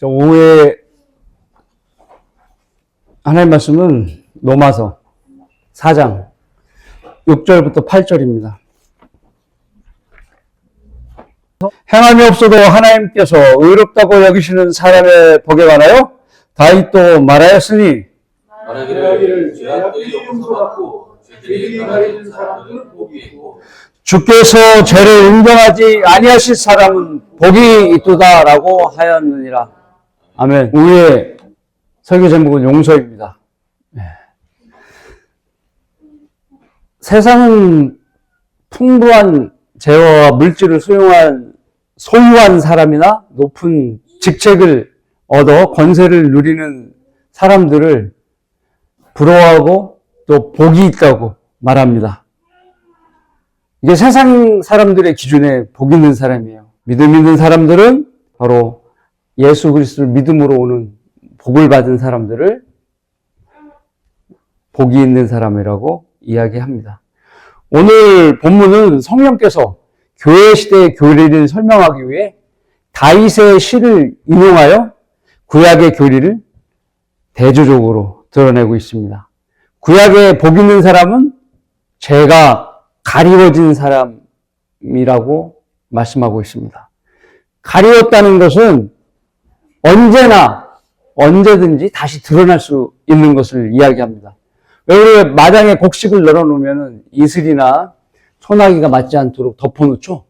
오후에 하나님 말씀은 로마서 4장 6절부터 8절입니다. 행함이 없어도 하나님께서 의롭다고 여기시는 사람의 복에 관하여 다윗도 말하였으니 말하기를 죄악들이 용서 받고 죄들이 가리는 사람은 복이 있고 주께서 죄를 인정하지 아니하실 사람은 복이 있도다라고 하였느니라. 아멘. 우리의 설교 제목은 용서입니다. 세상은 풍부한 재화와 물질을 소유한 사람이나 높은 직책을 얻어 권세를 누리는 사람들을 부러워하고 또 복이 있다고 말합니다. 이게 세상 사람들의 기준에 복 있는 사람이에요. 믿음 있는 사람들은 바로 예수 그리스도를 믿음으로 오는 복을 받은 사람들을 복이 있는 사람이라고 이야기합니다. 오늘 본문은 성령께서 교회 시대의 교리를 설명하기 위해 다윗의 시를 인용하여 구약의 교리를 대조적으로 드러내고 있습니다. 구약의 복 있는 사람은 죄가 가리워진 사람이라고 말씀하고 있습니다. 가리웠다는 것은 언제든지 다시 드러날 수 있는 것을 이야기합니다. 왜 우리 마당에 곡식을 널어놓으면 이슬이나 소나기가 맞지 않도록 덮어놓죠?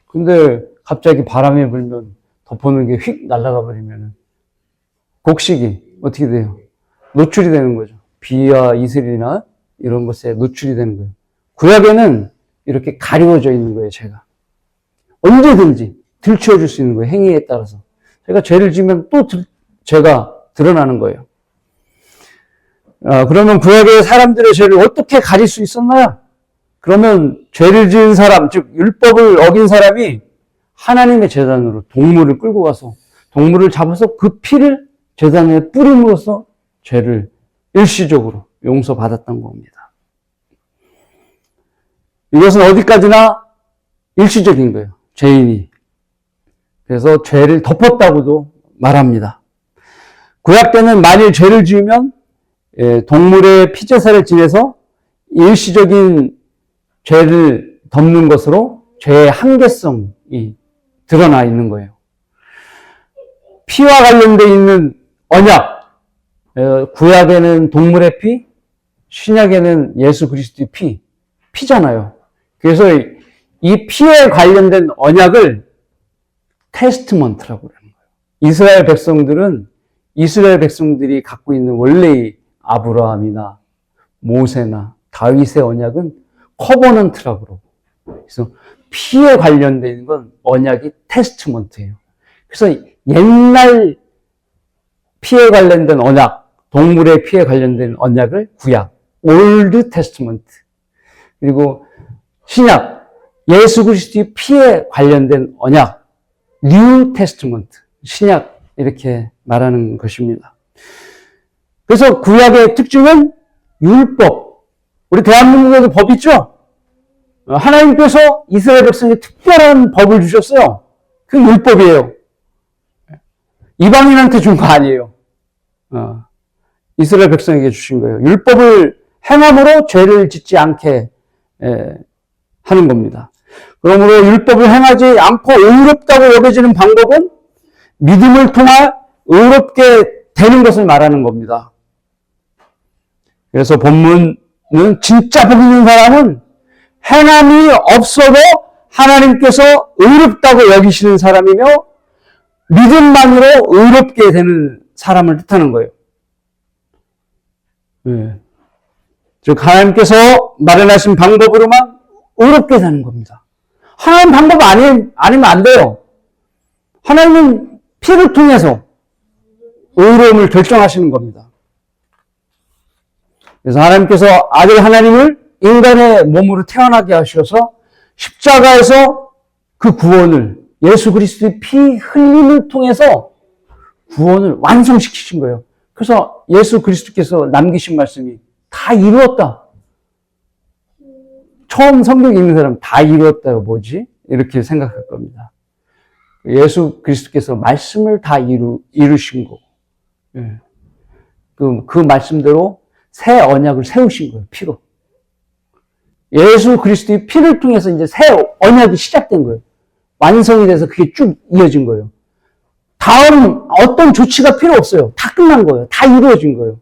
근데 갑자기 바람이 불면 덮어놓은 게 휙 날아가 버리면 곡식이 어떻게 돼요? 노출이 되는 거죠. 비와 이슬이나 이런 것에 노출이 되는 거예요. 구약에는 이렇게 가리워져 있는 거예요, 죄가. 언제든지 들추어줄 수 있는 거예요, 행위에 따라서. 제가 죄를 지으면 또 죄가 드러나는 거예요. 그러면 구약의 사람들의 죄를 어떻게 가릴 수 있었나요? 그러면 죄를 지은 사람, 즉 율법을 어긴 사람이 하나님의 제단으로 동물을 끌고 가서 동물을 잡아서 그 피를 제단에 뿌림으로써 죄를 일시적으로 용서받았던 겁니다. 이것은 어디까지나 일시적인 거예요, 죄인이. 그래서 죄를 덮었다고도 말합니다. 구약 때는 만일 죄를 지으면 동물의 피제사를 지내서 일시적인 죄를 덮는 것으로 죄의 한계성이 드러나 있는 거예요. 피와 관련되어 있는 언약, 구약에는 동물의 피, 신약에는 예수 그리스도의 피잖아요. 그래서 이 피에 관련된 언약을 테스트먼트라고 그러는 거예요. 이스라엘 백성들이 갖고 있는 원래의 아브라함이나 모세나 다윗의 언약은 커버넌트라고 그러고, 그래서 피에 관련된 건 언약이 테스트먼트예요. 그래서 옛날 피에 관련된 언약, 동물의 피에 관련된 언약을 구약, 올드 테스트먼트, 그리고 신약, 예수 그리스도의 피에 관련된 언약, 뉴 테스트먼트, 신약, 이렇게 말하는 것입니다. 그래서 구약의 특징은 율법. 우리 대한민국에도 법 있죠? 하나님께서 이스라엘 백성에게 특별한 법을 주셨어요. 그 율법이에요. 이방인한테 준 거 아니에요. 이스라엘 백성에게 주신 거예요. 율법을 행함으로 죄를 짓지 않게 하는 겁니다. 그러므로 율법을 행하지 않고 의롭다고 여겨지는 방법은 믿음을 통해 의롭게 되는 것을 말하는 겁니다. 그래서 본문은 진짜 복 있는 사람은 행함이 없어도 하나님께서 의롭다고 여기시는 사람이며 믿음만으로 의롭게 되는 사람을 뜻하는 거예요. 즉 하나님께서 마련하신 방법으로만 의롭게 되는 겁니다. 하나님 방법 아니면 안 돼요. 하나님은 피를 통해서 의로움을 결정하시는 겁니다. 그래서 하나님께서 아들 하나님을 인간의 몸으로 태어나게 하셔서 십자가에서 그 구원을 예수 그리스도의 피 흘림을 통해서 구원을 완성시키신 거예요. 그래서 예수 그리스도께서 남기신 말씀이 다 이루었다. 처음 성경 읽는 사람 다 이루었다가 뭐지? 이렇게 생각할 겁니다. 예수 그리스도께서 말씀을 다 이루신 거고, 예. 그 말씀대로 새 언약을 세우신 거예요, 피로. 예수 그리스도의 피를 통해서 이제 새 언약이 시작된 거예요. 완성이 돼서 그게 쭉 이어진 거예요. 다음 어떤 조치가 필요 없어요. 다 끝난 거예요. 다 이루어진 거예요.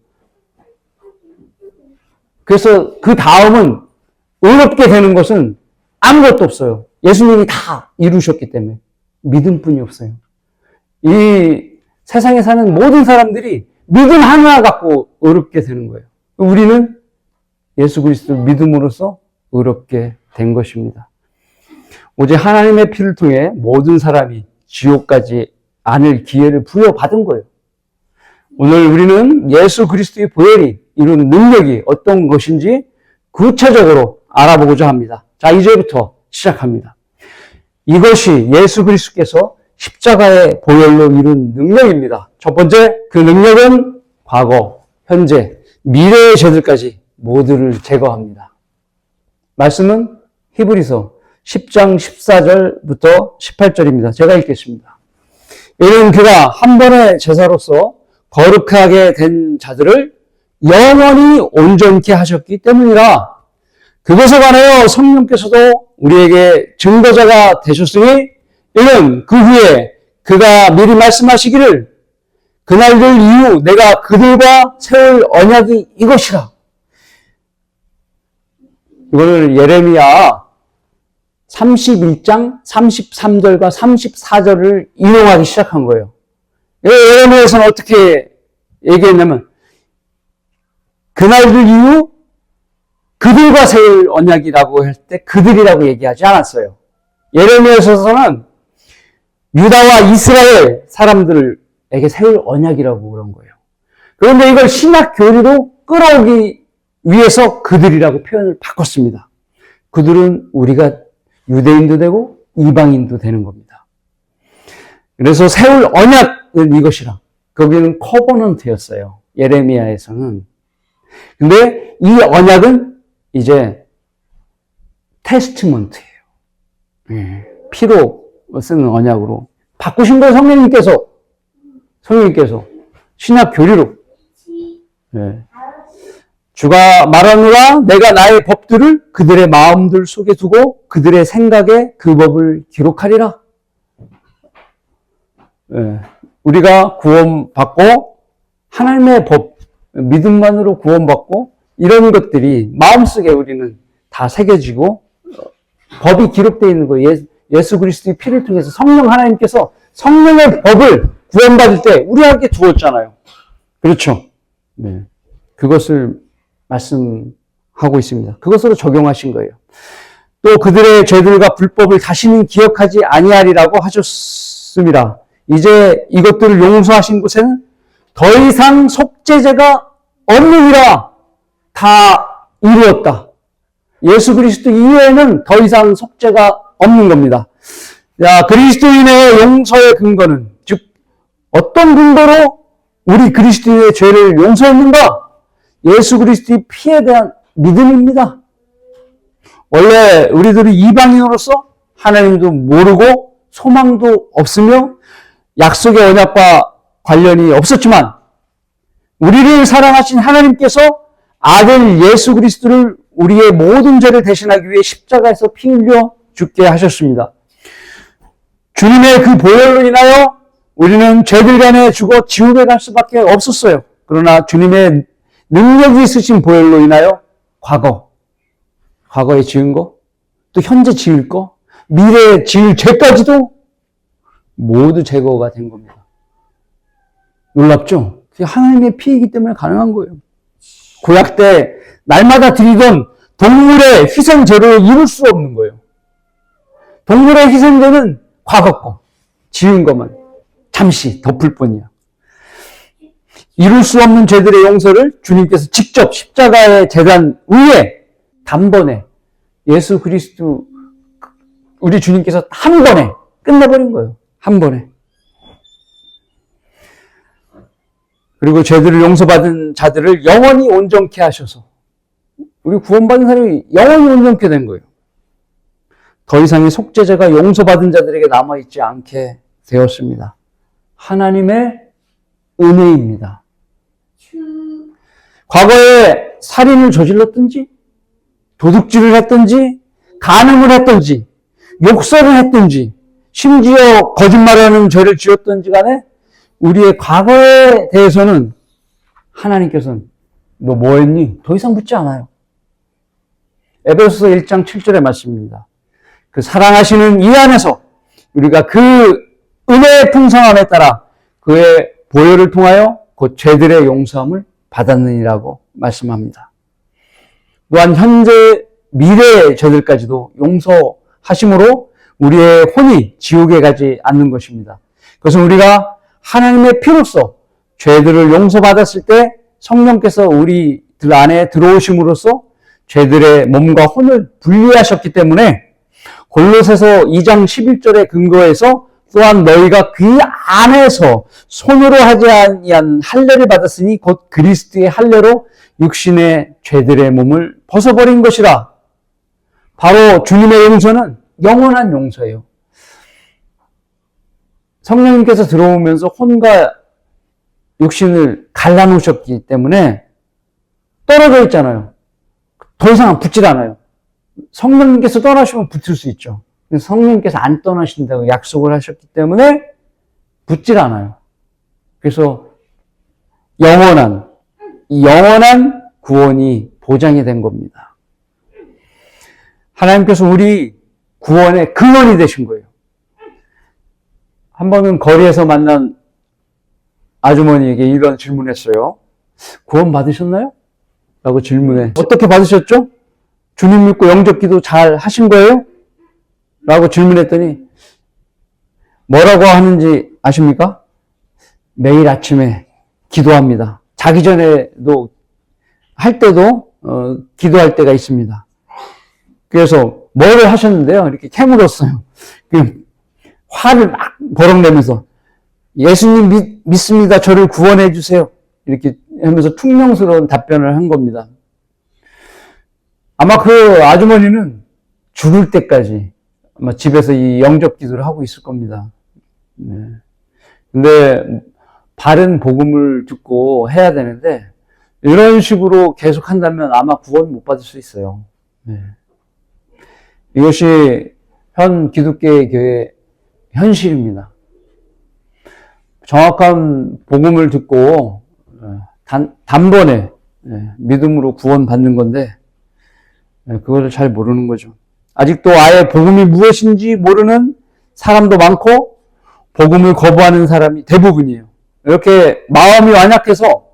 그래서 그 다음은 의롭게 되는 것은 아무것도 없어요. 예수님이 다 이루셨기 때문에 믿음뿐이 없어요. 이 세상에 사는 모든 사람들이 믿음 하나 갖고 의롭게 되는 거예요. 우리는 예수 그리스도 믿음으로써 의롭게 된 것입니다. 오직 하나님의 피를 통해 모든 사람이 지옥 가지 않을 기회를 부여받은 거예요. 오늘 우리는 예수 그리스도의 보혈이 이룬 능력이 어떤 것인지 구체적으로 알아보고자 합니다. 자, 이제부터 시작합니다. 이것이 예수 그리스도께서 십자가의 보혈로 이룬 능력입니다. 첫 번째, 그 능력은 과거, 현재, 미래의 죄들까지 모두를 제거합니다. 말씀은 히브리서 10장 14절부터 18절입니다. 제가 읽겠습니다. 이는 그가 한 번의 제사로서 거룩하게 된 자들을 영원히 온전케 하셨기 때문이라. 그것에 관하여 성령께서도 우리에게 증거자가 되셨으니 이는 그 후에 그가 미리 말씀하시기를 그날들 이후 내가 그들과 세울 언약이 이것이라. 이거를 예레미야 31장 33절과 34절을 인용하기 시작한 거예요. 예레미야에서는 어떻게 얘기했냐면 그날들 이후 그들과 세울 언약이라고 할 때 그들이라고 얘기하지 않았어요. 예레미야에서는 유다와 이스라엘 사람들에게 세울 언약이라고 그런 거예요. 그런데 이걸 신약 교리로 끌어오기 위해서 그들이라고 표현을 바꿨습니다. 그들은 우리가 유대인도 되고 이방인도 되는 겁니다. 그래서 세울 언약은 이것이라. 거기는 커버넌트였어요. 예레미야에서는. 근데 이 언약은 이제 테스트먼트예요. 피로 쓰는 언약으로 바꾸신 거예요. 성령님께서 신약 교리로. 주가 말하노라 내가 나의 법들을 그들의 마음들 속에 두고 그들의 생각에 그 법을 기록하리라. 우리가 구원받고 하나님의 법, 믿음만으로 구원받고 이런 것들이 마음속에 우리는 다 새겨지고 법이 기록되어 있는 거예요. 예수 그리스도의 피를 통해서 성령 하나님께서 성령의 법을 구원받을 때 우리에게 주었잖아요. 그렇죠? 네. 그것을 말씀하고 있습니다. 그것으로 적용하신 거예요. 또 그들의 죄들과 불법을 다시는 기억하지 아니하리라고 하셨습니다. 이제 이것들을 용서하신 곳에는 더 이상 속죄제가 없느니라. 다 이루었다. 예수 그리스도 이외에는 더 이상 속죄가 없는 겁니다. 자, 그리스도인의 용서의 근거는, 즉 어떤 근거로 우리 그리스도인의 죄를 용서했는가? 예수 그리스도의 피에 대한 믿음입니다. 원래 우리들이 이방인으로서 하나님도 모르고 소망도 없으며 약속의 언약과 관련이 없었지만 우리를 사랑하신 하나님께서 아들 예수 그리스도를 우리의 모든 죄를 대신하기 위해 십자가에서 피 흘려 죽게 하셨습니다. 주님의 그 보혈로 인하여 우리는 죄들간에 죽어 지옥에 갈 수밖에 없었어요. 그러나 주님의 능력이 있으신 보혈로 인하여 과거에 지은 거, 또 현재 지을 거, 미래에 지을 죄까지도 모두 제거가 된 겁니다. 놀랍죠? 그게 하나님의 피이기 때문에 가능한 거예요. 구약 때 날마다 드리던 동물의 희생제로 이룰 수 없는 거예요. 동물의 희생제는 과거 거, 지은 것만 잠시 덮을 뿐이야. 이룰 수 없는 죄들의 용서를 주님께서 직접 십자가의 제단 위에 단번에 예수 그리스도 우리 주님께서 한 번에 끝내버린 거예요. 한 번에. 그리고 죄들을 용서받은 자들을 영원히 온전케 하셔서 우리 구원받은 사람이 영원히 온전케 된 거예요. 더 이상의 속죄제가 용서받은 자들에게 남아있지 않게 되었습니다. 하나님의 은혜입니다. 과거에 살인을 저질렀든지, 도둑질을 했든지, 간음을 했든지, 욕설을 했든지, 심지어 거짓말하는 죄를 지었든지 간에 우리의 과거에 대해서는 하나님께서는 너 뭐 했니? 더 이상 묻지 않아요. 에베소서 1장 7절의 말씀입니다. 그 사랑하시는 이 안에서 우리가 그 은혜의 풍성함에 따라 그의 보혈을 통하여 곧 죄들의 용서함을 받았느니라고 말씀합니다. 또한 현재 미래의 죄들까지도 용서하심으로 우리의 혼이 지옥에 가지 않는 것입니다. 그것은 우리가 하나님의 피로써 죄들을 용서받았을 때 성령께서 우리들 안에 들어오심으로써 죄들의 몸과 혼을 분리하셨기 때문에 골로새서 2장 11절의 근거에서 또한 너희가 그 안에서 손으로 하지 아니한 할례를 받았으니 곧 그리스도의 할례로 육신의 죄들의 몸을 벗어버린 것이라. 바로 주님의 용서는 영원한 용서예요. 성령님께서 들어오면서 혼과 육신을 갈라놓으셨기 때문에 떨어져 있잖아요. 더 이상 붙질 않아요. 성령님께서 떠나시면 붙을 수 있죠. 성령님께서 안 떠나신다고 약속을 하셨기 때문에 붙질 않아요. 그래서 영원한 구원이 보장이 된 겁니다. 하나님께서 우리 구원의 근원이 되신 거예요. 한 번은 거리에서 만난 아주머니에게 이런 질문했어요. 구원 받으셨나요? 라고 질문해. 어떻게 받으셨죠? 주님 믿고 영접기도 잘 하신 거예요? 라고 질문했더니 뭐라고 하는지 아십니까? 매일 아침에 기도합니다. 자기 전에도 할 때도 기도할 때가 있습니다. 그래서 뭐를 하셨는데요? 이렇게 캐물었어요. 화를 막 버럭내면서 예수님 믿습니다. 저를 구원해 주세요. 이렇게 하면서 퉁명스러운 답변을 한 겁니다. 아마 그 아주머니는 죽을 때까지 아마 집에서 이 영접 기도를 하고 있을 겁니다. 네. 근데 바른 복음을 듣고 해야 되는데 이런 식으로 계속 한다면 아마 구원 못 받을 수 있어요. 네. 이것이 현 기독교의 교회 현실입니다. 정확한 복음을 듣고 단번에 믿음으로 구원받는 건데 그거를 잘 모르는 거죠. 아직도 아예 복음이 무엇인지 모르는 사람도 많고 복음을 거부하는 사람이 대부분이에요. 이렇게 마음이 완약해서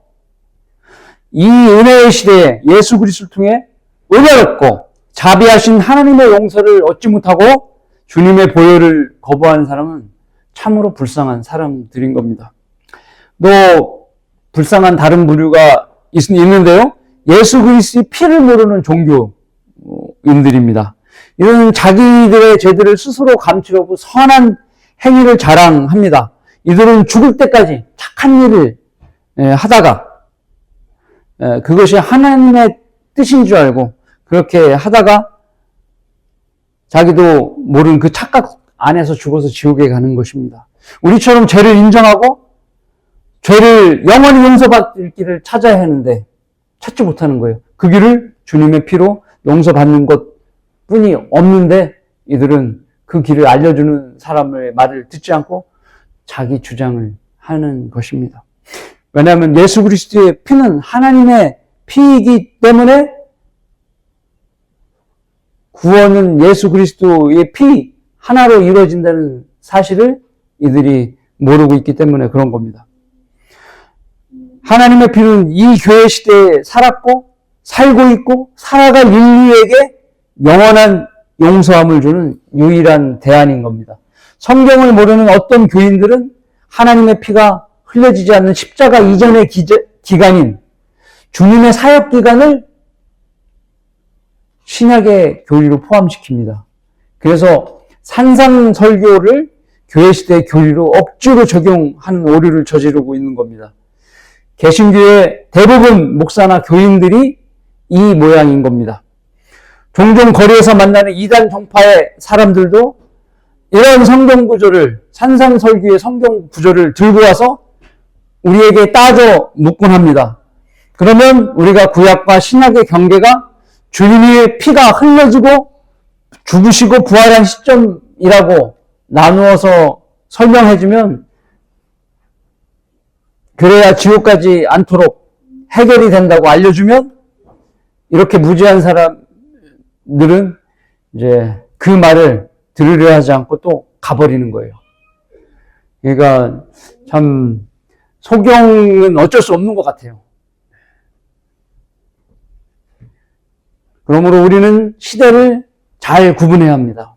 이 은혜의 시대에 예수 그리스도를 통해 은혜롭고 자비하신 하나님의 용서를 얻지 못하고 주님의 보혈을 거부하는 사람은 참으로 불쌍한 사람들인 겁니다. 또 불쌍한 다른 부류가 있는데요. 예수 그리스도의 피를 모르는 종교인들입니다. 이들은 자기들의 죄들을 스스로 감추려고 선한 행위를 자랑합니다. 이들은 죽을 때까지 착한 일을 하다가 그것이 하나님의 뜻인 줄 알고 그렇게 하다가 자기도 모르는 그 착각 안에서 죽어서 지옥에 가는 것입니다. 우리처럼 죄를 인정하고 죄를 영원히 용서받을 길을 찾아야 하는데 찾지 못하는 거예요. 그 길을 주님의 피로 용서받는 것뿐이 없는데 이들은 그 길을 알려주는 사람의 말을 듣지 않고 자기 주장을 하는 것입니다. 왜냐하면 예수 그리스도의 피는 하나님의 피이기 때문에 구원은 예수 그리스도의 피 하나로 이루어진다는 사실을 이들이 모르고 있기 때문에 그런 겁니다. 하나님의 피는 이 교회 시대에 살았고 살고 있고 살아갈 인류에게 영원한 용서함을 주는 유일한 대안인 겁니다. 성경을 모르는 어떤 교인들은 하나님의 피가 흘려지지 않는 십자가 이전의 기간인 주님의 사역 기간을 신약의 교리로 포함시킵니다. 그래서 산상설교를 교회 시대의 교리로 억지로 적용하는 오류를 저지르고 있는 겁니다. 개신교의 대부분 목사나 교인들이 이 모양인 겁니다. 종종 거리에서 만나는 이단 종파의 사람들도 이런 성경 구조를, 산상설교의 성경 구조를 들고 와서 우리에게 따져 묻곤 합니다. 그러면 우리가 구약과 신약의 경계가 주님의 피가 흘려지고 죽으시고 부활한 시점이라고 나누어서 설명해주면, 그래야 지옥까지 않도록 해결이 된다고 알려주면, 이렇게 무지한 사람들은 이제 그 말을 들으려 하지 않고 또 가버리는 거예요. 그러니까 참 소경은 어쩔 수 없는 것 같아요. 그러므로 우리는 시대를 잘 구분해야 합니다.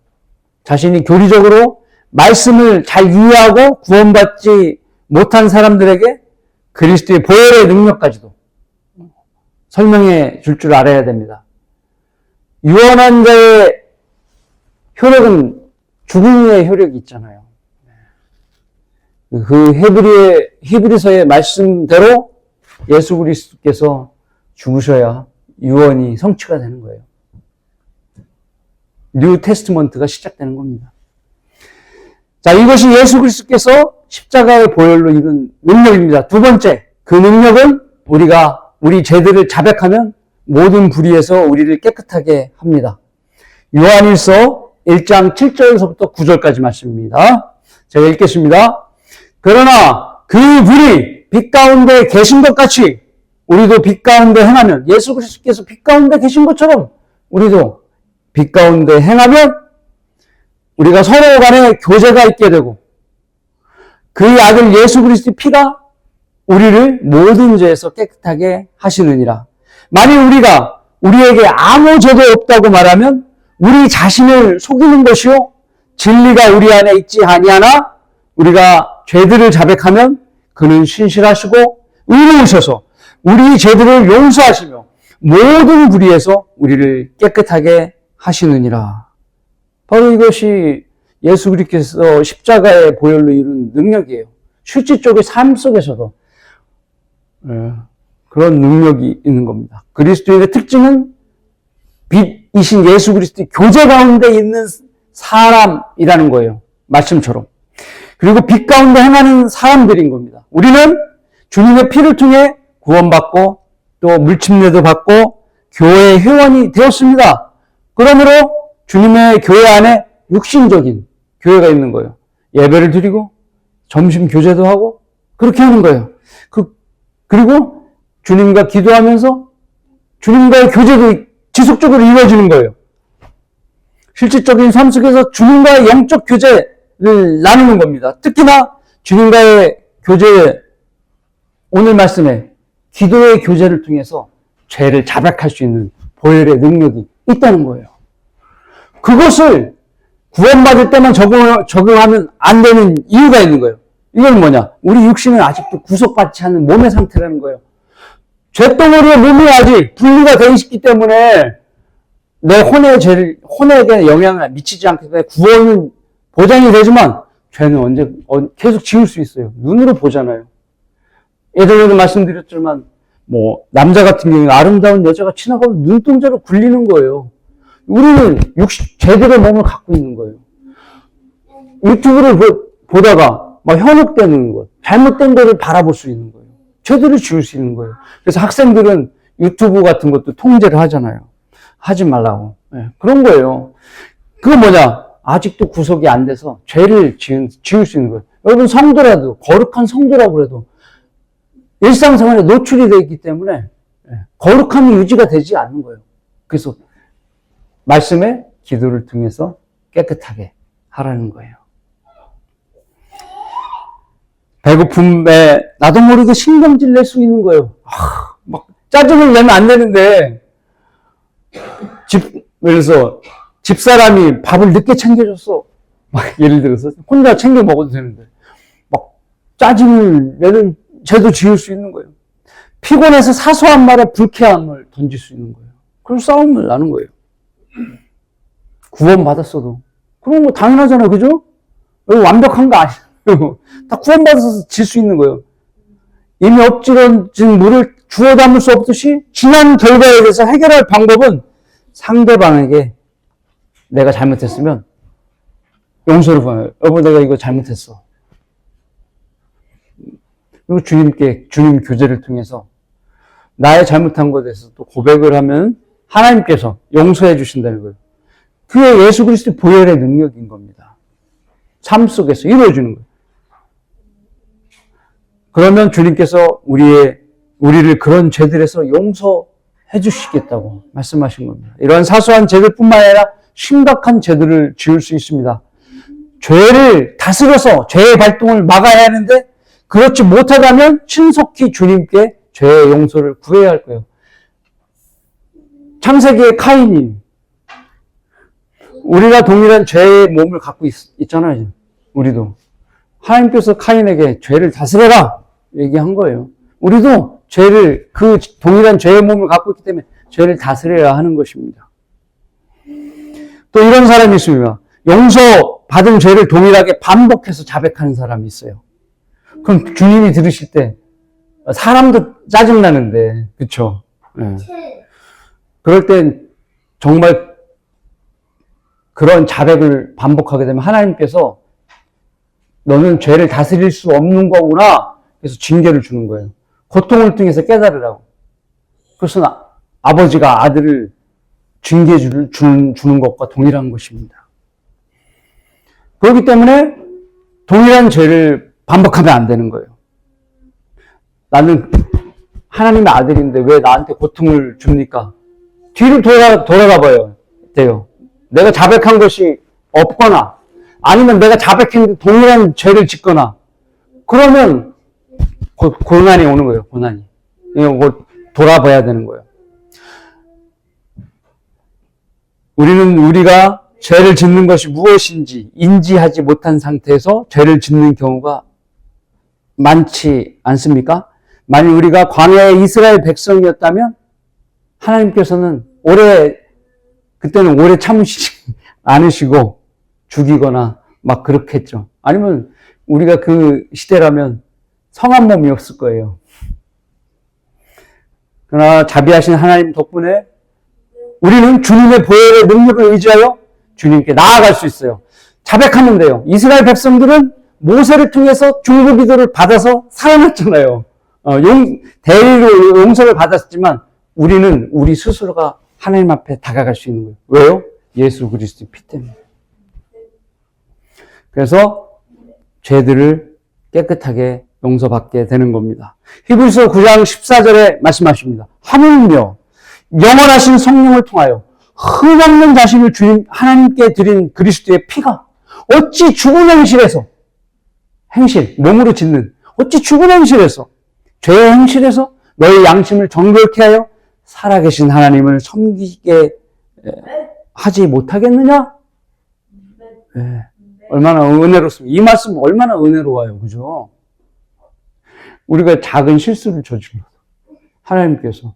자신이 교리적으로 말씀을 잘 이해하고 구원받지 못한 사람들에게 그리스도의 보혈의 능력까지도 설명해 줄 알아야 됩니다. 유언한 자의 효력은 죽은 이의 효력이 있잖아요. 그 히브리서의 말씀대로 예수 그리스도께서 죽으셔야 유언이 성취가 되는 거예요. 뉴 테스트먼트가 시작되는 겁니다. 자, 이것이 예수 그리스도께서 십자가의 보혈로 이룬 능력입니다. 두 번째, 그 능력은 우리 죄들을 자백하면 모든 불의에서 우리를 깨끗하게 합니다. 요한일서 1장 7절에서부터 9절까지 말씀입니다. 제가 읽겠습니다. 그러나 그 불이 빛 가운데 계신 것 같이 우리도 빛 가운데 행하면, 예수 그리스도께서 빛 가운데 계신 것처럼 우리도 빛 가운데 행하면 우리가 서로 간에 교제가 있게 되고, 그의 아들 예수 그리스도의 피가 우리를 모든 죄에서 깨끗하게 하시느니라. 만일 우리가 우리에게 아무 죄도 없다고 말하면 우리 자신을 속이는 것이요 진리가 우리 안에 있지 아니하나, 우리가 죄들을 자백하면 그는 신실하시고 의로우셔서 우리 죄들을 용서하시며 모든 불의에서 우리를 깨끗하게 하시느니라. 바로 이것이 예수 그리스도께서 십자가의 보혈로 이룬 능력이에요. 실질적인 삶 속에서도 그런 능력이 있는 겁니다. 그리스도인의 특징은 빛이신 예수 그리스도의 교제 가운데 있는 사람이라는 거예요. 말씀처럼. 그리고 빛 가운데 행하는 사람들인 겁니다. 우리는 주님의 피를 통해 구원받고 또 물침례도 받고 교회의 회원이 되었습니다. 그러므로 주님의 교회 안에 육신적인 교회가 있는 거예요. 예배를 드리고 점심 교제도 하고 그렇게 하는 거예요. 그리고 주님과 기도하면서 주님과의 교제도 지속적으로 이루어지는 거예요. 실질적인 삶 속에서 주님과의 영적 교제를 나누는 겁니다. 특히나 주님과의 교제, 오늘 말씀에 기도의 교제를 통해서 죄를 자백할 수 있는 보혈의 능력이 있다는 거예요. 그것을 구원받을 때만 적용하면 안 되는 이유가 있는 거예요. 이건 뭐냐? 우리 육신은 아직도 구속받지 않는 몸의 상태라는 거예요. 죄덩어리의 몸이 아직 분리가 되어 있기 때문에 내 혼에게 영향을 미치지 않기 때문에 구원은 보장이 되지만 죄는 계속 지을 수 있어요. 눈으로 보잖아요. 예전에도 말씀드렸지만 남자 같은 경우에 아름다운 여자가 지나가면 눈동자로 굴리는 거예요. 우리는 죄들의 몸을 갖고 있는 거예요. 유튜브를 보다가 현혹되는 것, 잘못된 것을 바라볼 수 있는 거예요. 죄들을 지을 수 있는 거예요. 그래서 학생들은 유튜브 같은 것도 통제를 하잖아요. 하지 말라고. 네, 그런 거예요. 그거 뭐냐? 아직도 구속이 안 돼서 죄를 지을 수 있는 거예요. 여러분, 성도라도, 거룩한 성도라고 해도 일상생활에 노출이 되어 있기 때문에 거룩함이 유지가 되지 않는 거예요. 그래서 말씀에 기도를 통해서 깨끗하게 하라는 거예요. 배고픔에 나도 모르게 신경질 낼 수 있는 거예요. 막 짜증을 내면 안 되는데, 예를 들어서 집사람이 밥을 늦게 챙겨줬어. 예를 들어서 혼자 챙겨 먹어도 되는데 막 짜증을 내는 죄도 지을 수 있는 거예요. 피곤해서 사소한 말에 불쾌함을 던질 수 있는 거예요. 그럼 싸움을 나는 거예요. 구원받았어도. 그럼 당연하잖아요. 그죠? 완벽한 거 아니에요. 다 구원받아서 질 수 있는 거예요. 이미 엎질러진 물을 주워 담을 수 없듯이 지난 결과에 대해서 해결할 방법은 상대방에게 내가 잘못했으면 용서를 구해요. 여보, 내가 이거 잘못했어. 그리고 주님 교제를 통해서 나의 잘못한 것에 대해서 또 고백을 하면 하나님께서 용서해 주신다는 거예요. 그게 예수 그리스도의 보혈의 능력인 겁니다. 삶 속에서 이루어지는 거예요. 그러면 주님께서 우리를 그런 죄들에서 용서해 주시겠다고 말씀하신 겁니다. 이러한 사소한 죄들뿐만 아니라 심각한 죄들을 지을 수 있습니다. 죄를 다스려서 죄의 발동을 막아야 하는데 그렇지 못하다면 신속히 주님께 죄의 용서를 구해야 할 거예요. 창세기의 카인이 우리가 동일한 죄의 몸을 갖고 있잖아요. 우리도. 하나님께서 카인에게 죄를 다스려라 얘기한 거예요. 우리도 그 동일한 죄의 몸을 갖고 있기 때문에 죄를 다스려야 하는 것입니다. 또 이런 사람이 있습니다. 용서받은 죄를 동일하게 반복해서 자백하는 사람이 있어요. 그럼 주님이 들으실 때 사람도 짜증나는데 그렇죠? 네. 그럴 땐 정말 그런 자백을 반복하게 되면 하나님께서 너는 죄를 다스릴 수 없는 거구나. 그래서 징계를 주는 거예요. 고통을 통해서 깨달으라고. 그래서 아버지가 아들을 징계를 주는 것과 동일한 것입니다. 그렇기 때문에 동일한 죄를 반복하면 안 되는 거예요. 나는 하나님의 아들인데 왜 나한테 고통을 줍니까? 뒤를 돌아가 봐요. 돼요. 내가 자백한 것이 없거나 아니면 내가 자백했는데 동일한 죄를 짓거나 그러면 고난이 오는 거예요. 고난이. 이거 돌아봐야 되는 거예요. 우리는 우리가 죄를 짓는 것이 무엇인지 인지하지 못한 상태에서 죄를 짓는 경우가 많지 않습니까? 만일 우리가 광야의 이스라엘 백성이었다면 하나님께서는 그때는 오래 참으시지 않으시고 죽이거나 막 그렇게 했죠. 아니면 우리가 그 시대라면 성한 몸이 없을 거예요. 그러나 자비하신 하나님 덕분에 우리는 주님의 보혈의 능력을 의지하여 주님께 나아갈 수 있어요. 자백하면 돼요. 이스라엘 백성들은 모세를 통해서 중보기도를 받아서 살아났잖아요. 대리로 용서를 받았지만 우리는 우리 스스로가 하나님 앞에 다가갈 수 있는 거예요. 왜요? 예수 그리스도의 피 때문에. 그래서 죄들을 깨끗하게 용서받게 되는 겁니다. 히브리서 9장 14절에 말씀하십니다. 하물며 영원하신 성령을 통하여 흠없는 자신을 주님 하나님께 드린 그리스도의 피가 어찌 죽은 몸으로 짓는 어찌 죽은 행실에서 죄의 행실에서 너의 양심을 정결케 하여 살아계신 하나님을 섬기게 하지 못하겠느냐? 네. 얼마나 은혜롭습니다. 이 말씀 얼마나 은혜로워요. 그죠? 우리가 작은 실수를 저질러서 하나님께서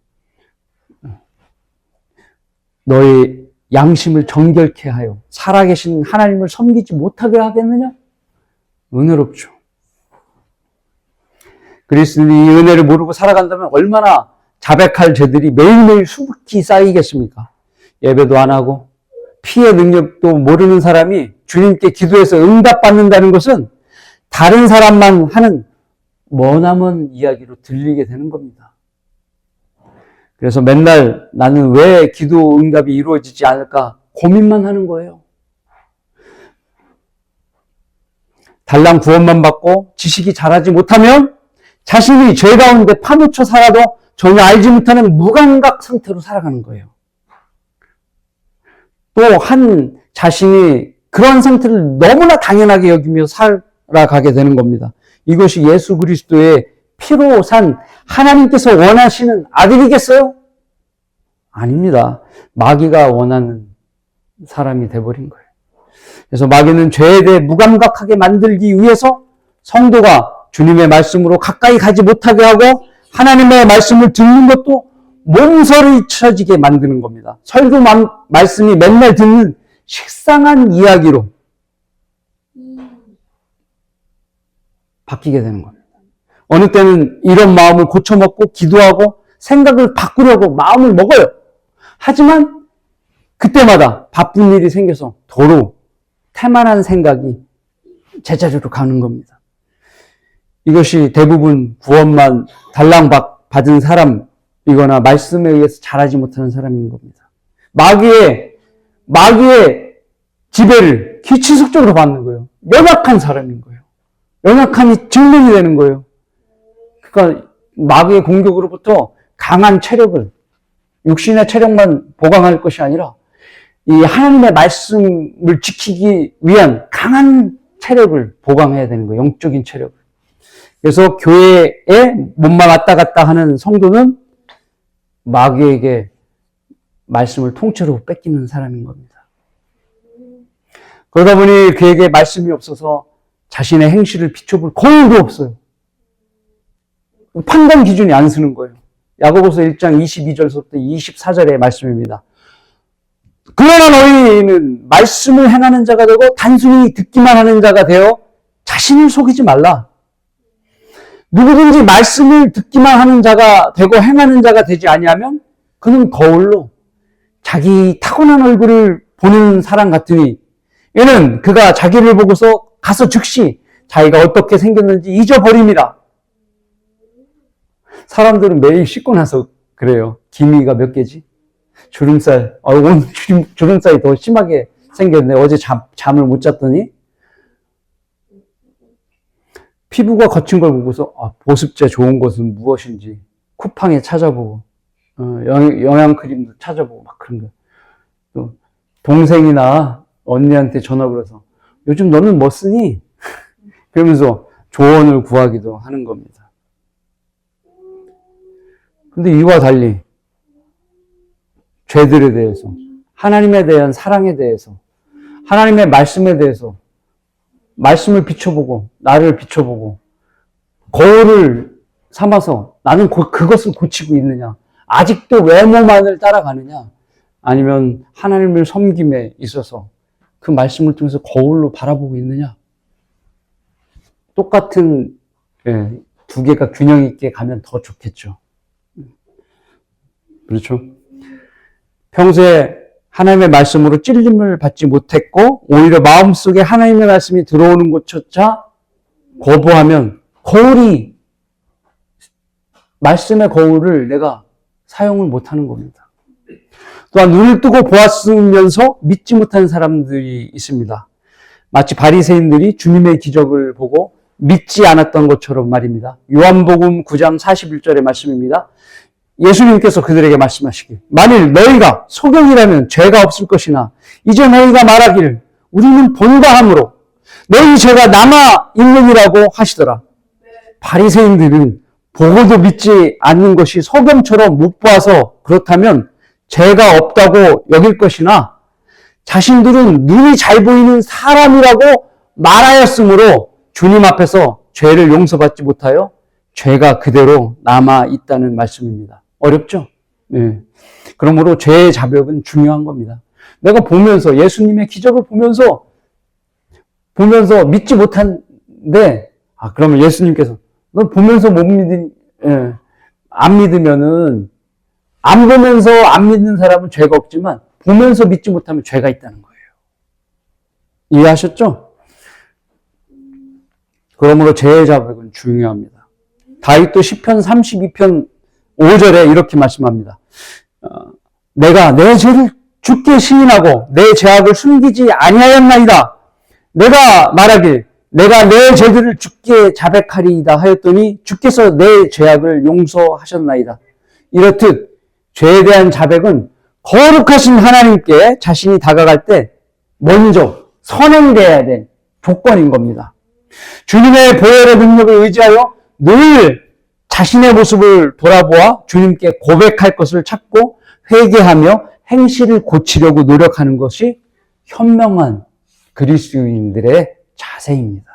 너의 양심을 정결케 하여 살아계신 하나님을 섬기지 못하게 하겠느냐? 은혜롭죠. 그리스도인이 이 은혜를 모르고 살아간다면 얼마나 자백할 죄들이 매일매일 수북히 쌓이겠습니까? 예배도 안 하고 피의 능력도 모르는 사람이 주님께 기도해서 응답받는다는 것은 다른 사람만 하는 머나먼 이야기로 들리게 되는 겁니다. 그래서 맨날 나는 왜 기도 응답이 이루어지지 않을까 고민만 하는 거예요. 달랑 구원만 받고 지식이 자라지 못하면 자신이 죄 가운데 파묻혀 살아도 전혀 알지 못하는 무감각 상태로 살아가는 거예요. 또 한 자신이 그런 상태를 너무나 당연하게 여기며 살아가게 되는 겁니다. 이것이 예수 그리스도의 피로 산 하나님께서 원하시는 아들이겠어요? 아닙니다. 마귀가 원하는 사람이 돼버린 거예요. 그래서 마귀는 죄에 대해 무감각하게 만들기 위해서 성도가 주님의 말씀으로 가까이 가지 못하게 하고 하나님의 말씀을 듣는 것도 몸서리 쳐지게 만드는 겁니다. 설교 말씀이 맨날 듣는 식상한 이야기로 바뀌게 되는 겁니다. 어느 때는 이런 마음을 고쳐먹고 기도하고 생각을 바꾸려고 마음을 먹어요. 하지만 그때마다 바쁜 일이 생겨서 도로 태만한 생각이 제자리로 가는 겁니다. 이것이 대부분 구원만 달랑 받은 사람이거나 말씀에 의해서 자라지 못하는 사람인 겁니다. 마귀의 지배를 기치속적으로 받는 거예요. 연약한 사람인 거예요. 연약함이 증명이 되는 거예요. 그러니까 마귀의 공격으로부터 강한 체력을, 육신의 체력만 보강할 것이 아니라 이 하나님의 말씀을 지키기 위한 강한 체력을 보강해야 되는 거예요. 영적인 체력을. 그래서 교회에 몸만 왔다 갔다 하는 성도는 마귀에게 말씀을 통째로 뺏기는 사람인 겁니다. 그러다 보니 그에게 말씀이 없어서 자신의 행실을 비춰볼 거울도 없어요. 판단 기준이 안 서는 거예요. 야고보서 1장 22절부터 24절의 말씀입니다. 그러나 너희는 말씀을 행하는 자가 되고 단순히 듣기만 하는 자가 되어 자신을 속이지 말라. 누구든지 말씀을 듣기만 하는 자가 되고 행하는 자가 되지 아니하면 그는 거울로 자기 타고난 얼굴을 보는 사람 같으니 이는 그가 자기를 보고서 가서 즉시 자기가 어떻게 생겼는지 잊어버립니다. 사람들은 매일 씻고 나서 그래요. 기미가 몇 개지? 주름살. 오늘 주름살이 더 심하게 생겼네. 어제 잠을 못 잤더니 피부가 거친 걸 보고서 보습제 좋은 것은 무엇인지 쿠팡에 찾아보고 영양크림도 찾아보고 막 그런 거. 또 동생이나 언니한테 전화 걸어서 요즘 너는 뭐 쓰니? 그러면서 조언을 구하기도 하는 겁니다. 근데 이와 달리 죄들에 대해서, 하나님에 대한 사랑에 대해서, 하나님의 말씀에 대해서 말씀을 비춰보고 나를 비춰보고 거울을 삼아서 나는 그것을 고치고 있느냐, 아직도 외모만을 따라가느냐, 아니면 하나님을 섬김에 있어서 그 말씀을 통해서 거울로 바라보고 있느냐. 똑같은 두 개가 균형 있게 가면 더 좋겠죠. 그렇죠? 평소에 하나님의 말씀으로 찔림을 받지 못했고 오히려 마음속에 하나님의 말씀이 들어오는 것조차 거부하면 말씀의 거울을 내가 사용을 못하는 겁니다. 또한 눈을 뜨고 보았으면서 믿지 못하는 사람들이 있습니다. 마치 바리새인들이 주님의 기적을 보고 믿지 않았던 것처럼 말입니다. 요한복음 9장 41절의 말씀입니다. 예수님께서 그들에게 말씀하시길 만일 너희가 소경이라면 죄가 없을 것이나 이제 너희가 말하기를 우리는 본다 함으로 너희 죄가 남아 있느니라고 하시더라. 바리새인들은 보고도 믿지 않는 것이 소경처럼 못 보아서 그렇다면 죄가 없다고 여길 것이나 자신들은 눈이 잘 보이는 사람이라고 말하였으므로 주님 앞에서 죄를 용서받지 못하여 죄가 그대로 남아 있다는 말씀입니다. 어렵죠? 네. 그러므로 죄의 자백은 중요한 겁니다. 내가 보면서 예수님의 기적을 보면서 믿지 못한데 그러면 예수님께서 너 보면서 안 믿으면은 안 보면서 안 믿는 사람은 죄가 없지만 보면서 믿지 못하면 죄가 있다는 거예요. 이해하셨죠? 그러므로 죄의 자백은 중요합니다. 다윗도 시편 32편 5절에 이렇게 말씀합니다. 내가 내 죄를 주께 시인하고 내 죄악을 숨기지 아니하였나이다. 내가 말하길 내가 내 죄들을 주께 자백하리이다 하였더니 주께서 내 죄악을 용서하셨나이다. 이렇듯 죄에 대한 자백은 거룩하신 하나님께 자신이 다가갈 때 먼저 선행돼야 될 조건인 겁니다. 주님의 보혈의 능력을 의지하여 늘 자신의 모습을 돌아보아 주님께 고백할 것을 찾고 회개하며 행실을 고치려고 노력하는 것이 현명한 그리스도인들의 자세입니다.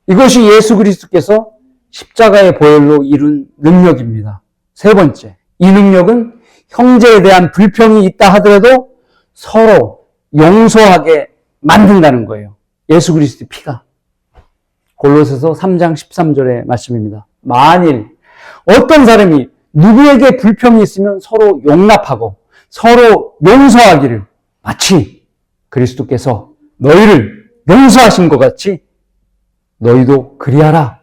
이것이 예수 그리스도께서 십자가의 보혈로 이룬 능력입니다. 세 번째, 이 능력은 형제에 대한 불평이 있다 하더라도 서로 용서하게 만든다는 거예요. 예수 그리스도의 피가. 골로새서 3장 13절의 말씀입니다. 만일 어떤 사람이 누구에게 불평이 있으면 서로 용납하고 서로 용서하기를 마치 그리스도께서 너희를 용서하신 것 같이 너희도 그리하라.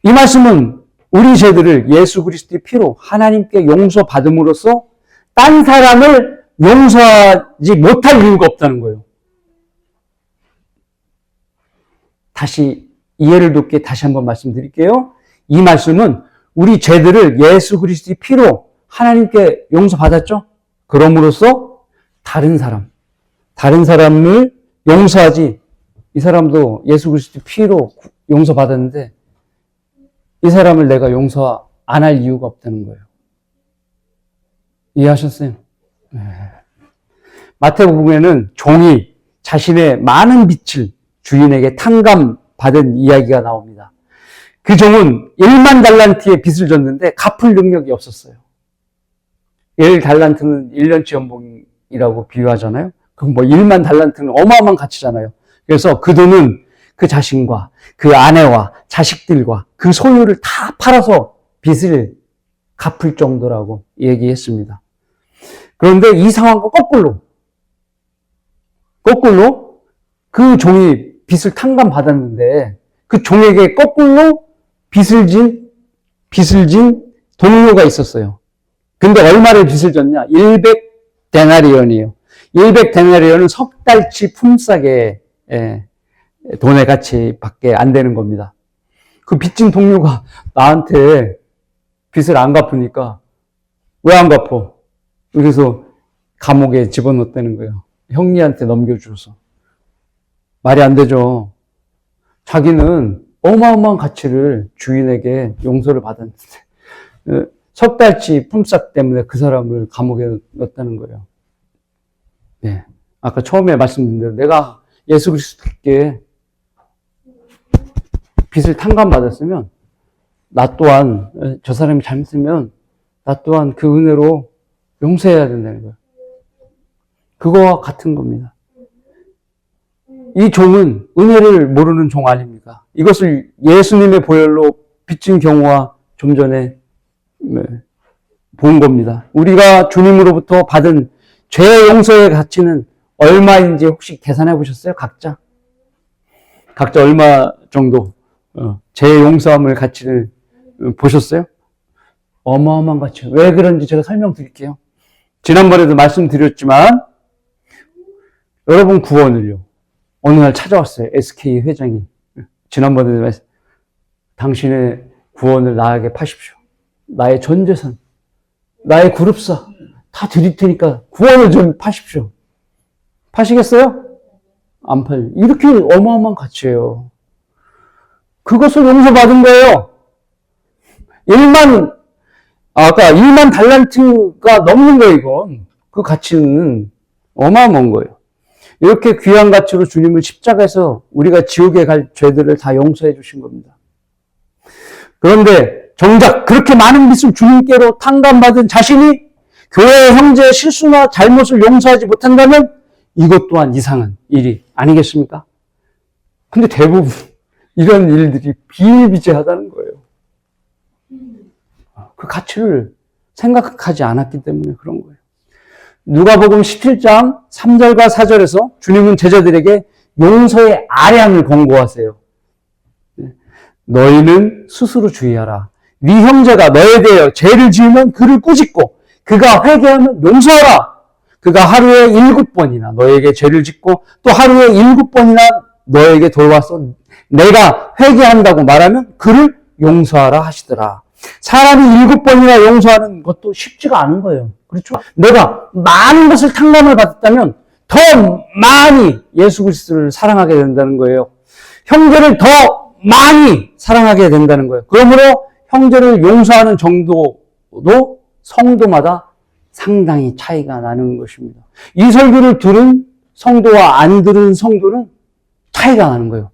이 말씀은 우리 죄들을 예수 그리스도의 피로 하나님께 용서받음으로써 딴 사람을 용서하지 못할 이유가 없다는 거예요. 다시 이해를 돕게 다시 한번 말씀드릴게요. 이 말씀은 우리 죄들을 예수 그리스도의 피로 하나님께 용서받았죠? 그럼으로써 다른 사람을 용서하지, 이 사람도 예수 그리스도의 피로 용서받았는데 이 사람을 내가 용서 안 할 이유가 없다는 거예요. 이해하셨어요? 네. 마태복음에는 종이 자신의 많은 빚을 주인에게 탕감받은 이야기가 나옵니다. 그 종은 1만 달란트의 빚을 졌는데 갚을 능력이 없었어요. 1달란트는 1년치 연봉이라고 비유하잖아요. 그럼 뭐 1만 달란트는 어마어마한 가치잖아요. 그래서 그 돈은 그 자신과 그 아내와 자식들과 그 소유를 다 팔아서 빚을 갚을 정도라고 얘기했습니다. 그런데 이 상황과 거꾸로 그 종이 빚을 탕감받았는데 그 종에게 거꾸로 빚을 진 동료가 있었어요. 근데 얼마를 빚을 졌냐? 100데나리온이에요. 100데나리온은 석 달치 품삯의 돈의 가치밖에 안 되는 겁니다. 그 빚진 동료가 나한테 빚을 안 갚으니까 왜 안 갚어? 그래서 감옥에 집어넣었다는 거예요. 형리한테 넘겨줘서. 말이 안 되죠. 자기는 어마어마한 가치를 주인에게 용서를 받았는데 석 달치 품삯 때문에 그 사람을 감옥에 넣었다는 거예요. 네. 아까 처음에 말씀드린 대로 내가 예수 그리스도께 빚을 탕감받았으면 나 또한 저 사람이 잘못했으면 나 또한 그 은혜로 용서해야 된다는 거예요. 그거와 같은 겁니다. 이 종은 은혜를 모르는 종 아닙니까? 이것을 예수님의 보혈로 빚진 경우와 좀 전에 본 겁니다. 우리가 주님으로부터 받은 죄 용서의 가치는 얼마인지 혹시 계산해 보셨어요? 각자 얼마 정도 죄 용서함을 가치를 보셨어요? 어마어마한 가치. 왜 그런지 제가 설명드릴게요. 지난번에도 말씀드렸지만 여러분 구원을요. 어느 날 찾아왔어요. SK 회장이. 지난번에도 당신의 구원을 나에게 파십시오. 나의 전 재산, 나의 그룹사 다 드릴 테니까 구원을 좀 파십시오. 파시겠어요? 안 팔려. 이렇게 어마어마한 가치예요. 그것을 용서받은 거예요. 아까 1만 달란트가 넘는 거예요, 이건. 그 가치는 어마어마한 거예요. 이렇게 귀한 가치로 주님을 십자가에서 우리가 지옥에 갈 죄들을 다 용서해 주신 겁니다. 그런데 정작 그렇게 많은 빚을 주님께로 탕감받은 자신이 교회의 형제의 실수나 잘못을 용서하지 못한다면 이것 또한 이상한 일이 아니겠습니까? 근데 대부분 이런 일들이 비일비재하다는 거예요. 그 가치를 생각하지 않았기 때문에 그런 거예요. 누가복음 17장 3절과 4절에서 주님은 제자들에게 용서의 아량을 권고하세요. 너희는 스스로 주의하라. 네 형제가 너에 대하여 죄를 지으면 그를 꾸짖고 그가 회개하면 용서하라. 그가 하루에 7번이나 너에게 죄를 짓고 또 하루에 7번이나 너에게 돌아와서 내가 회개한다고 말하면 그를 용서하라 하시더라. 사람이 7번이나 용서하는 것도 쉽지가 않은 거예요. 그렇죠? 내가 많은 것을 탕감을 받았다면 더 많이 예수 그리스도를 사랑하게 된다는 거예요. 형제를 더 많이 사랑하게 된다는 거예요. 그러므로 형제를 용서하는 정도도 성도마다 상당히 차이가 나는 것입니다. 이 설교를 들은 성도와 안 들은 성도는 차이가 나는 거예요.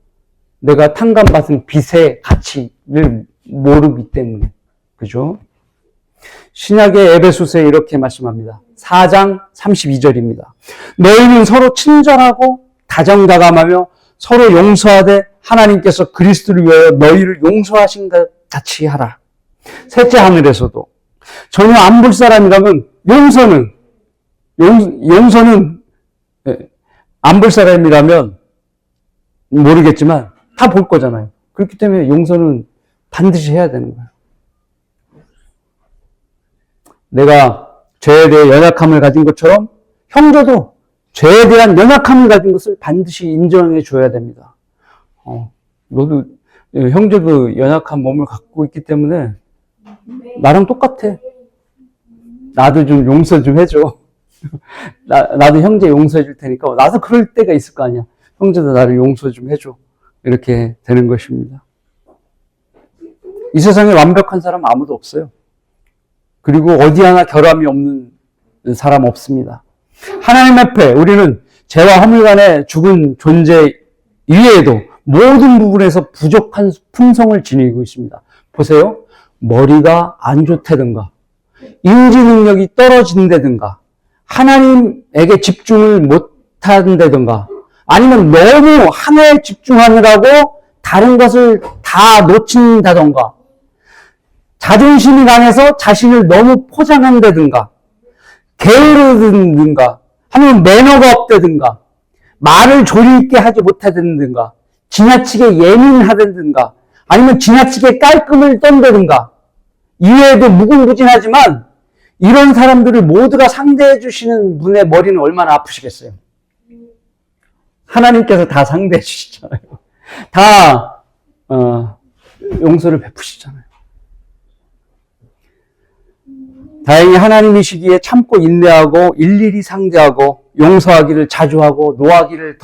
내가 탕감받은 빚의 가치를 모르기 때문에. 그죠? 신약의 에베소서에 이렇게 말씀합니다. 4장 32절입니다. 너희는 서로 친절하고 다정다감하며 서로 용서하되 하나님께서 그리스도를 위하여 너희를 용서하신 것 같이 하라. 셋째 하늘에서도 전혀 안 볼 사람이라면 용서는 안 볼 사람이라면 모르겠지만 다 볼 거잖아요. 그렇기 때문에 용서는 반드시 해야 되는 거예요. 내가 죄에 대해 연약함을 가진 것처럼 형제도 죄에 대한 연약함을 가진 것을 반드시 인정해 줘야 됩니다. 너도, 형제도 연약한 몸을 갖고 있기 때문에 나랑 똑같아. 나도 좀 용서 좀 해줘. 나도 형제 용서해 줄 테니까 나도 그럴 때가 있을 거 아니야. 형제도 나를 용서 좀 해줘. 이렇게 되는 것입니다. 이 세상에 완벽한 사람 아무도 없어요. 그리고 어디 하나 결함이 없는 사람 없습니다. 하나님 앞에 우리는 죄와 허물 간에 죽은 존재 이외에도 모든 부분에서 부족한 품성을 지니고 있습니다. 보세요. 머리가 안 좋다든가, 인지 능력이 떨어진다든가, 하나님에게 집중을 못한다든가, 아니면 너무 하나에 집중하느라고 다른 것을 다 놓친다든가, 자존심이 강해서 자신을 너무 포장한다든가, 게으르든가, 아니면 매너가 없다든가, 말을 조리 있게 하지 못하다든가, 지나치게 예민하다든가, 아니면 지나치게 깔끔을 떤다든가, 이외에도 무궁무진하지만 이런 사람들을 모두가 상대해 주시는 분의 머리는 얼마나 아프시겠어요? 하나님께서 다 상대해 주시잖아요. 다 용서를 베푸시잖아요. 다행히 하나님이시기에 참고 인내하고 일일이 상대하고 용서하기를 자주 하고 노하기를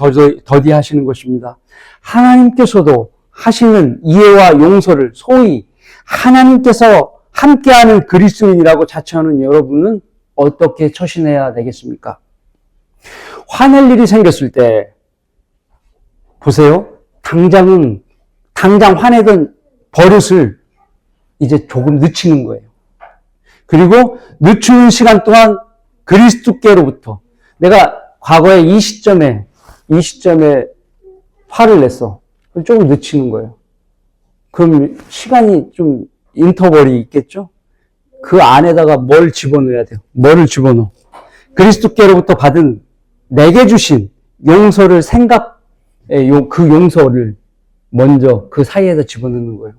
더디하시는 것입니다. 하나님께서도 하시는 이해와 용서를 소위 하나님께서 함께하는 그리스도인이라고 자처하는 여러분은 어떻게 처신해야 되겠습니까? 화낼 일이 생겼을 때 보세요. 당장 화내던 버릇을 이제 조금 늦추는 거예요. 그리고 늦추는 시간 동안 그리스도께로부터 내가 과거에 이 시점에 화를 냈어. 조금 늦추는 거예요. 그럼 시간이 좀 인터벌이 있겠죠? 그 안에다가 뭘 집어넣어야 돼요? 뭐를 집어넣어? 그리스도께로부터 받은 내게 주신 용서를 그 용서를 먼저 그 사이에다 집어넣는 거예요.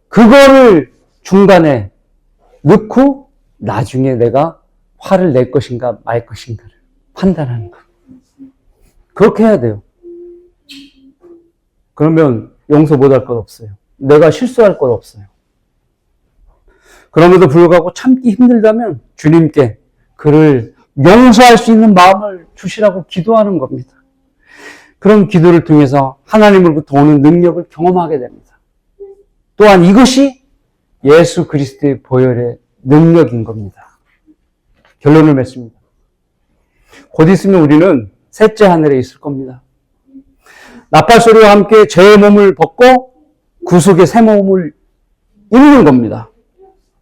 그거를 중간에 넣고 나중에 내가 화를 낼 것인가 말 것인가를 판단하는 거예요. 그렇게 해야 돼요. 그러면 용서 못할 것 없어요. 내가 실수할 것 없어요. 그럼에도 불구하고 참기 힘들다면 주님께 그를 용서할 수 있는 마음을 주시라고 기도하는 겁니다. 그런 기도를 통해서 하나님으로부터 오는 능력을 경험하게 됩니다. 또한 이것이 예수 그리스도의 보혈의 능력인 겁니다. 결론을 맺습니다. 곧 있으면 우리는 셋째 하늘에 있을 겁니다. 나팔소리와 함께 죄의 몸을 벗고 구속의 새 몸을 입는 겁니다.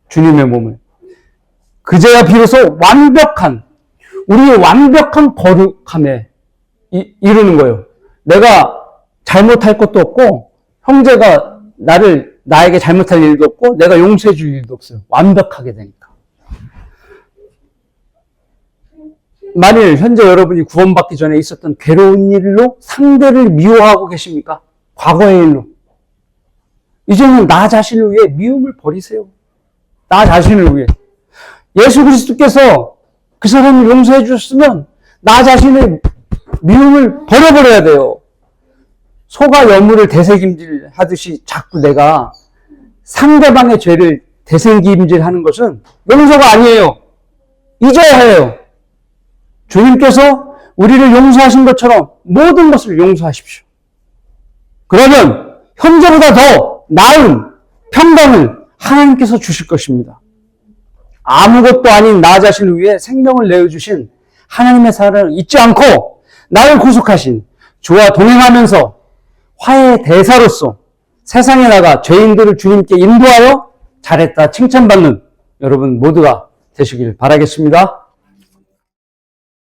주님의 몸을. 그제야 비로소 우리의 완벽한 거룩함에 이르는 거예요. 내가 잘못할 것도 없고, 형제가 나에게 잘못할 일도 없고, 내가 용서해 줄 일도 없어요. 완벽하게 되니까. 만일 현재 여러분이 구원받기 전에 있었던 괴로운 일로 상대를 미워하고 계십니까? 과거의 일로. 이제는 나 자신을 위해 미움을 버리세요. 나 자신을 위해. 예수 그리스도께서 그 사람을 용서해 주셨으면 나 자신의 미움을 버려버려야 돼요. 소가 여물을 되새김질 하듯이 자꾸 내가 상대방의 죄를 되새김질 하는 것은 용서가 아니에요. 잊어야 해요. 주님께서 우리를 용서하신 것처럼 모든 것을 용서하십시오. 그러면 현재보다 더 나은 평강을 하나님께서 주실 것입니다. 아무것도 아닌 나 자신을 위해 생명을 내어주신 하나님의 사랑을 잊지 않고 나를 구속하신 주와 동행하면서 화해의 대사로서 세상에 나가 죄인들을 주님께 인도하여 잘했다 칭찬받는 여러분 모두가 되시길 바라겠습니다.